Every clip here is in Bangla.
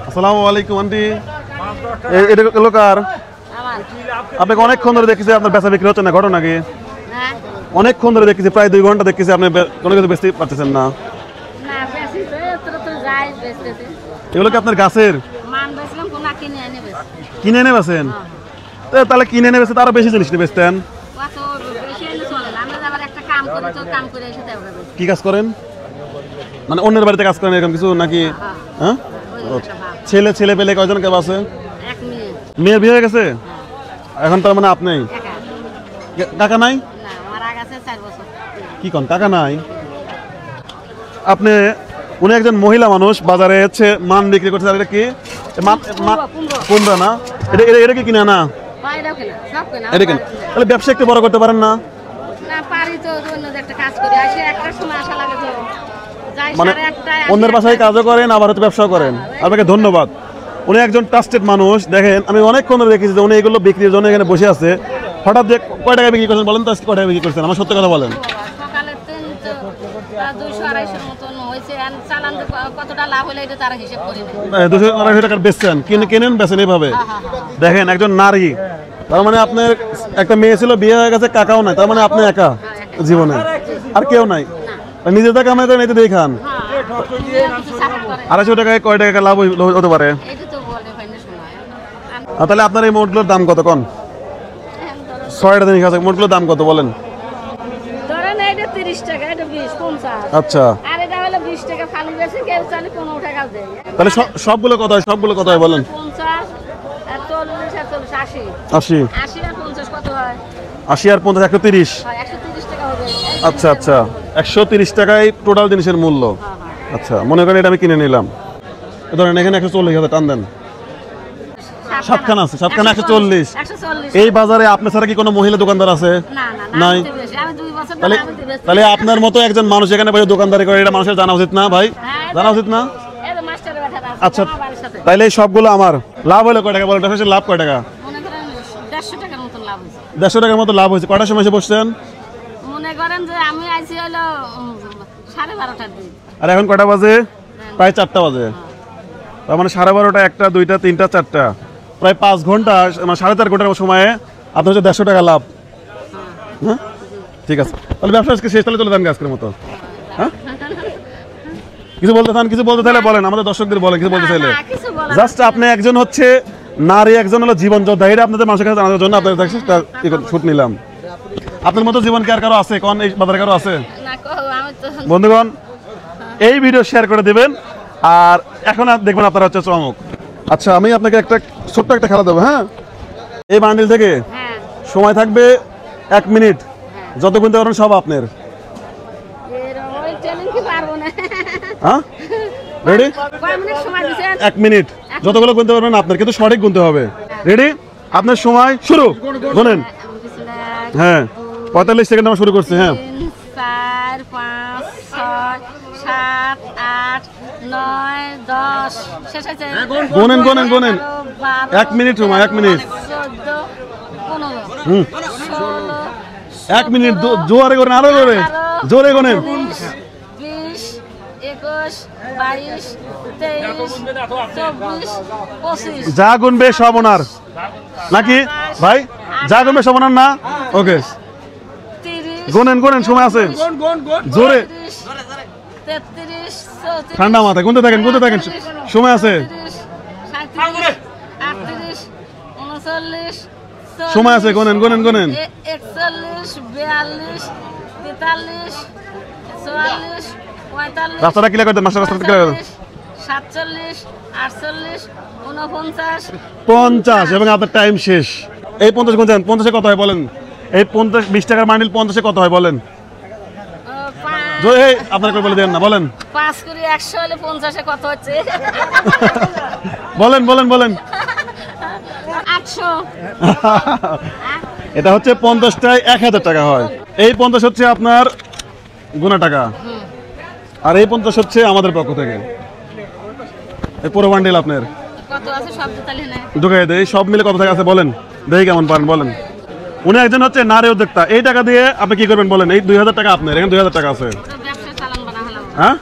আসসালামু আলাইকুম আন্টি। এটা লোকার আপনাকে অনেকক্ষণ ধরে দেখেছি আপনার বেচা বিক্রি হচ্ছে না, ঘটনা কি? অনেকক্ষণ ধরে দেখেছি, প্রায় 2 ঘন্টা দেখেছি আপনি কোনো কিছু বেচতে পারতেছেন না। এগুলো কি আপনার গাছের? কিনে এনে বেচেন? তাহলে কিনে এনে বেচে আরো বেশি জিনিস নিয়ে বেচতেন। কি কাজ করেন? মানে অন্যের বাড়িতে কাজ করেন এরকম কিছু নাকি? হ্যাঁ, ছেলে পেলে কয়জন কেউ আছে? মেয়ের বিয়ে হয়ে গেছে এখন, তার মানে আপনি কাকা নাই? কি কোন কাকা নাই? আপনি উনি একজন মহিলা মানুষ, বাজারে হচ্ছে মান বিক্রি করছে। এটা কি কুমড়া না? এটা কি কিনা না? এটা কিনা? তাহলে ব্যবসা একটু বড় করতে পারেন না? মানে অন্যের বাসায় কাজও করেন আবার হচ্ছে ব্যবসাও করেন। আপনাকে ধন্যবাদ। উনি একজন ট্রাস্টেড মানুষ। দেখেন আমি অনেকক্ষণ ধরে দেখেছি যে উনি এগুলো বিক্রির জন্য এখানে বসে আছে। হঠাৎ যে কয় টাকা বিক্রি করছেন বলেন তো? কয় টাকা বিক্রি করছেন আমার সত্য কথা বলেন। 200-250 টাকার বেচছেন, কেনেন বেচেন এইভাবে। দেখেন একজন নারী, তার মানে আপনার একটা মেয়ে ছিল, বিয়ে হয়ে গেছে, কাকাও নাই, তার মানে আপনি একা জীবনে, আর কেউ নাই। নিজে থেকে আমরা এতে দিয়ে খান। 250 টাকায় কয় টাকা লাভ হতে পারে? তাহলে আপনার এই মোটগুলোর দাম কত? কোন 6টা জিনিস আছে, মোটগুলোর দাম কত বলেন? আচ্ছা, তাহলে সবগুলো কত হয়? সবগুলো কত হয় বলেন? 80 আর 50 130। আচ্ছা আচ্ছা, 130 টাকায় টোটাল জিনিসের মূল্য। আচ্ছা, মনে করেন এটা আমি কিনে নিলাম, ধরেন এখানে 140,000 টান দেন। সাতখানা আছে, সাতখানা 140। এই বাজারে আপনার ছাড়া কি কোনো মহিলা দোকানদার আছে? নাই। তাহলে আপনার মতো একজন মানুষ এখানে বসে দোকানদারি করে, এটা মানুষের জানা উচিত না ভাই? জানা উচিত না? আচ্ছা, তাইলে এই সবগুলো আমার লাভ হলো কয় টাকা বলেন? লাভ কয় টাকা? 150 টাকার মতো লাভ হয়েছে। কয়টার সময় এসে বসছেন? আর এখন কয়টা বাজে? প্রায় 4টা বাজে। তার মানে 12:30, 1টা, 2টা, 3টা, 4টা, প্রায় 5 ঘন্টা, মানে 4.5 ঘন্টার সময়ে আপনার হচ্ছে 150 টাকা লাভ। হ্যাঁ, ঠিক আছে, তাহলে ব্যবসা আজকে শেষ। তাহলে চলে যান আজকের মতো। হ্যাঁ, কিছু বলতে চান? কিছু বলতে চাইলে বলেন, আমাদের দর্শকদের বলেন কিছু বলতে চাইলে। জাস্ট আপনি একজন হচ্ছে নারী, একজন হলো জীবন যোদ্ধা, এটা আপনাদের মানুষের কাছে জানার জন্য আপনাদের শুট নিলাম। আপনার মতো জীবন কি আর কারো আছে? কোন এই বাজারে কারো আছে? বন্ধুগণ, এই ভিডিও শেয়ার করে দিবেন। আর এখন দেখবেন আপনারা হচ্ছে চমক। আচ্ছা, আমি আপনাকে একটা ছোট্ট একটা খেলা দেবো। হ্যাঁ, এই বান্ডিল থেকে সময় থাকবে 1 মিনিট, যত গুনতে পারবেন সব আপনার। হ্যাঁ, রেডি? 1 মিনিট, যতগুলো গুনতে পারবেন আপনার, কিন্তু সঠিক গুনতে হবে। রেডি? আপনার সময় শুরু। গুনেন। হ্যাঁ, 45 সেকেন্ড আমরা শুরু করছি। হ্যাঁ, 4, 5, 6, 7, 8, 9, 10। শেষ হয়েছে? গুনেন গুনেন গুনেন। 1 মিনিট সময়, 1 মিনিট। 14, 15, 1 মিনিট জোরে করেন, আরো জোরে, জোরে গুনেন। 20, 21, 22, 23, 24, 25। যা গুনবে সব ওনার নাকি ভাই? যা গুনবে সব ওনার না? ওকে, গুনেন গুনেন, সময় আছে, জোরে, 33, 34, ঠান্ডা মাথায় গুনতে থাকেন, গুনতে থাকেন, সময় আছে, 37, 38, 39, সময় আছে, গুনেন গুনেন গুনেন। 41, 42, 43, 44, 45, রাস্তাটা ক্লিয়ার করে দেন, মাস্টার রাস্তাটা ক্লিয়ার করে দেন। 47, 48, 49, 50 এবং আপনার টাইম শেষ। এই 50 গুনছেন, 50-এ কত হয় বলেন? এই 20 টাকার বান্ডিল 50-এ কত হয় বলেন? এই আপনার করে বলে দেন না, বলেন। 5 করে 100 হলে 50-এ কত হচ্ছে? বলেন বলেন বলেন। 800। এটা হচ্ছে 50টায় 1000 টাকা হয়। এই 50 হচ্ছে আপনার গুনা টাকা, আর এই 50 হচ্ছে আমাদের পক্ষ থেকে। এই পুরো বান্ডিল আপনার। কত আছে সব তাহলে না? ঢুকাই দেই, সব মিলে কত টাকা আছে বলেন, দেখি কেমন পারেন বলেন। উনি একজন হচ্ছে নারী উদ্যোক্তা। এই টাকা দিয়ে আপনি কি করবেন বলেন? এই 2000 টাকা আপনার, এখানে 2000 টাকা আছে। ব্যবসা চালান বানাবো। হ্যাঁ,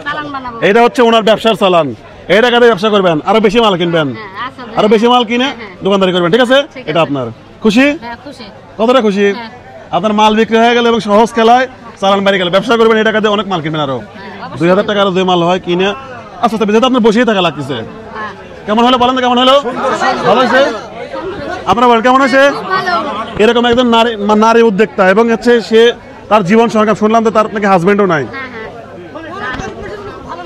চালান বানাবো। এটা হচ্ছে ওনার ব্যবসার চালান। এই টাকা দিয়ে ব্যবসা করবেন, আরো বেশি মাল কিনবেন, হ্যাঁ, আচ্ছা ভাই। আরো বেশি মাল কিনে হ্যাঁ। দোকানদারি করবেন, ঠিক আছে? ঠিক এটা আছে। আপনার খুশি? হ্যাঁ, খুশি। কতটা খুশি? হ্যাঁ। আপনার মাল বিক্রি হয়ে গেলে এবং সহজ খেলায় চালান বাড়ি গেলে ব্যবসা করবেন, এই টাকা দিয়ে অনেক মাল কিনবেন আরো। অবশ্যই। 2000 টাকা আরো 2 মাল হয় কিনে আস্তে আস্তে, যেহেতু আপনার বসেই থাকা লাগতেছে। হ্যাঁ। কেমন হলো বলেন তো, কেমন হলো? ভালো হয়েছে? আপনার বলেন কেমন হয়েছে? এরকম একজন নারী উদ্যোক্তা এবং হচ্ছে সে তার জীবন সংগ্রাম, শুনলাম তো তার নাকি হাজবেন্ডও নাই, হ্যাঁ, হ্যাঁ।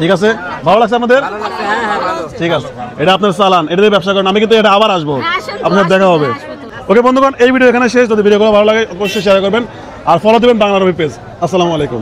ঠিক আছে? ভালো লাগছে আমাদের? ঠিক আছে, এটা আপনার চালান, এটা দিয়ে ব্যবসা করেন, আমি কিন্তু এটা আবার আসবো, হ্যাঁ, আসুন তো, আপনার আসুন দেখা তো, হবে। আসবো তো। ওকে বন্ধুগণ, এই ভিডিও এখানে শেষ। যদি ভিডিওগুলো ভালো লাগে অবশ্যই শেয়ার করবেন আর ফলো দেবেন বাংলা রবি পেজ। আসসালামু আলাইকুম।